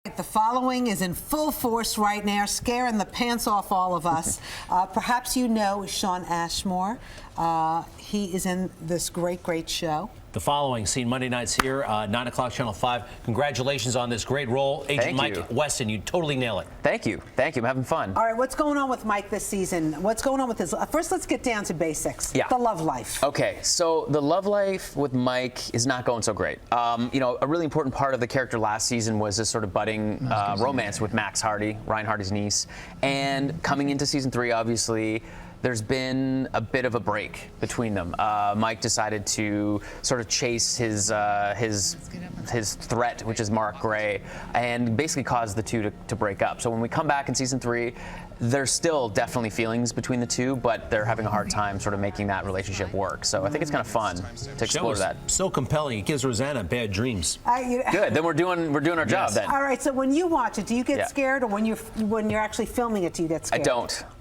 The following is in full force right now, scaring the pants off all of us. Perhaps you know Shawn Ashmore. He is in this great show. The following, seen Monday nights here, 9 o'clock, Channel 5. Congratulations on this great role. Agent Mike Weston, you totally nail it. Thank you. Thank you. I'm having fun. All right, what's going on with Mike this season? What's going on with his... First, let's get down to basics. Yeah. The love life. Okay, so the love life with Mike is not going so great. You know, a really important part of the character last season was this sort of budding romance with Max Hardy, Ryan Hardy's niece. And coming into season 3, obviously, there's been a bit of a break between them. Mike decided to sort of chase his threat, which is Mark Gray, and basically caused the two to break up. So when we come back in season 3, there's still definitely feelings between the two, but they're having a hard time sort of making that relationship work. So I think it's kind of fun to explore that. So compelling. It gives Rosanna bad dreams. Good. Then we're doing our job then. All right. So when you watch it, do you get scared, or when you're actually filming it, do you get scared?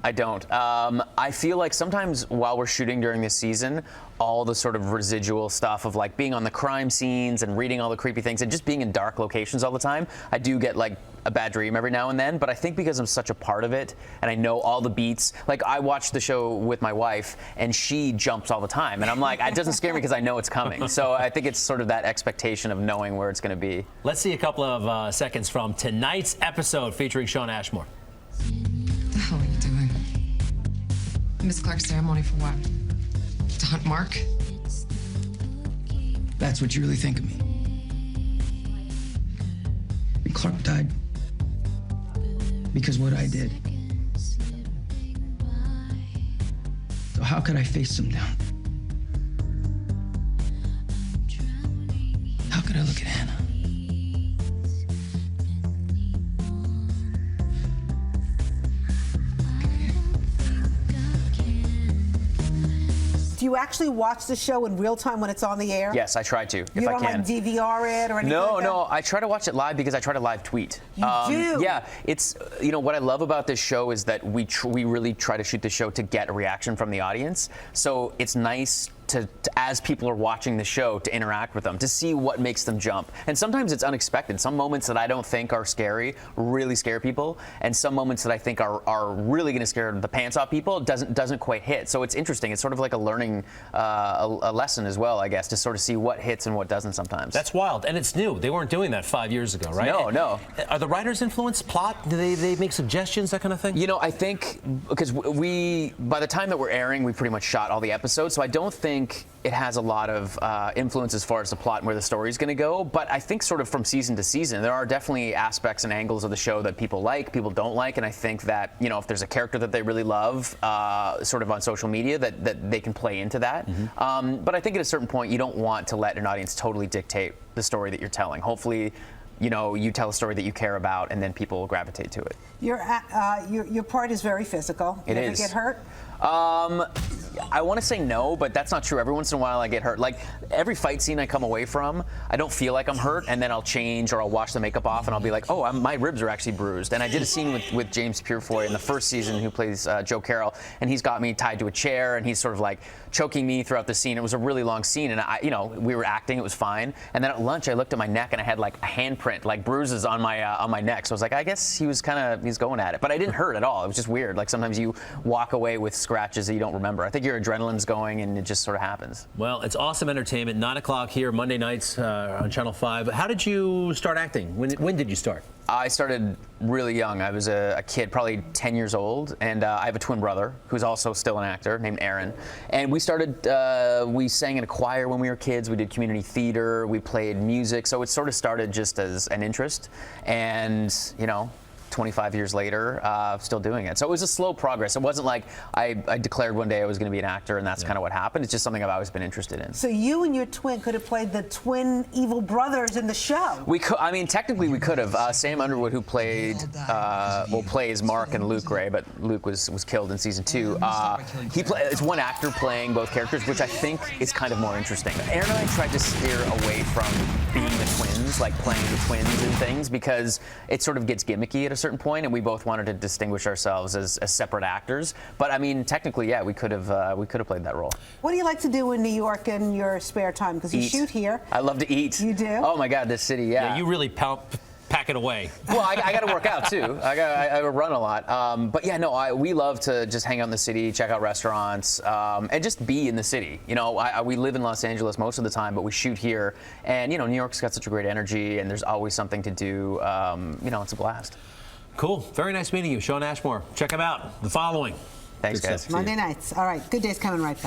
I don't. I feel like sometimes while we're shooting during this season, all the sort of residual stuff of like being on the crime scenes and reading all the creepy things and just being in dark locations all the time, I do get like a bad dream every now and then. But I think because I'm such a part of it and I know all the beats, like I watch the show with my wife and she jumps all the time. And I'm like, it doesn't scare me because I know it's coming. So I think it's sort of that expectation of knowing where it's going to be. Let's see a couple of seconds from tonight's episode featuring Shawn Ashmore. What the hell are you doing? Miss Clark's ceremony for what? To hunt Mark? That's what you really think of me. And Clark died because what I did. So how could I face him down? How could I look at Hannah? Do you actually watch the show in real time when it's on the air? Yes, I try to, if I can. You don't like DVR it or anything like that? No, I try to watch it live because I try to live tweet. You do? Yeah, it's, you know, what I love about this show is that we really try to shoot the show to get a reaction from the audience. So it's nice to, as people are watching the show, to interact with them, to see what makes them jump. And sometimes it's unexpected. Some moments that I don't think are scary really scare people, and some moments that I think are really going to scare the pants off people doesn't quite hit. So it's interesting. It's sort of like a learning a lesson as well, I guess, to sort of see what hits and what doesn't sometimes. That's wild, and it's new. They weren't doing that 5 years ago, right? No. Are the writers influence plot? Do they make suggestions, that kind of thing? You know, I think because by the time that we're airing, we pretty much shot all the episodes, so I don't think it has a lot of influence as far as the plot and where the story's going to go. But I think sort of from season to season, there are definitely aspects and angles of the show that people like, people don't like. And I think that, you know, if there's a character that they really love, sort of on social media, that they can play into that. Mm-hmm. But I think at a certain point, you don't want to let an audience totally dictate the story that you're telling. Hopefully, you know, you tell a story that you care about, and then people will gravitate to it. Your part is very physical. It is. You ever get hurt? I want to say no, but that's not true. Every once in a while I get hurt. Like every fight scene I come away from, I don't feel like I'm hurt, and then I'll change or I'll wash the makeup off and I'll be like, oh, my ribs are actually bruised. And I did a scene with James Purefoy in the first season, who plays Joe Carroll, and he's got me tied to a chair and he's sort of like choking me throughout the scene. It was a really long scene, and we were acting, it was fine. And then at lunch I looked at my neck and I had like a handprint, like bruises on my neck. So I was like, I guess he's going at it. But I didn't hurt at all. It was just weird. Like sometimes you walk away with scratches that you don't remember. I think your adrenaline's going and it just sort of happens. Well, it's awesome entertainment. 9 o'clock here, Monday nights on Channel 5. How did you start acting? When did you start? I started really young. I was a kid, probably 10 years old, and I have a twin brother who's also still an actor named Aaron. And we sang in a choir when we were kids. We did community theater. We played music. So it sort of started just as an interest. And, you know, 25 years later, still doing it. So it was a slow progress. It wasn't like I declared one day I was going to be an actor and that's kind of what happened. It's just something I've always been interested in. So you and your twin could have played the twin evil brothers in the show. We could. I mean, technically we could have. Sam Underwood, who plays Mark and Luke Gray, but Luke was killed in season 2. It's one actor playing both characters, which I think is kind of more interesting. Aaron and I tried to steer away from being the twins, like playing the twins and things, because it sort of gets gimmicky at a certain point, and we both wanted to distinguish ourselves as separate actors. But I mean, technically, yeah, we could have played that role. What do you like to do in New York in your spare time? Because you shoot here. I love to eat. You do? Oh my God, this city, yeah. Yeah, you really pack it away. Well, I got to work out too. I run a lot. But yeah, no, we love to just hang out in the city, check out restaurants, and just be in the city. You know, we live in Los Angeles most of the time, but we shoot here. And, you know, New York's got such a great energy, and there's always something to do. You know, it's a blast. Cool. Very nice meeting you, Shawn Ashmore. Check him out. The Following. Thanks, Good guys. stuff. Monday nights. All right. Good Day's coming right back.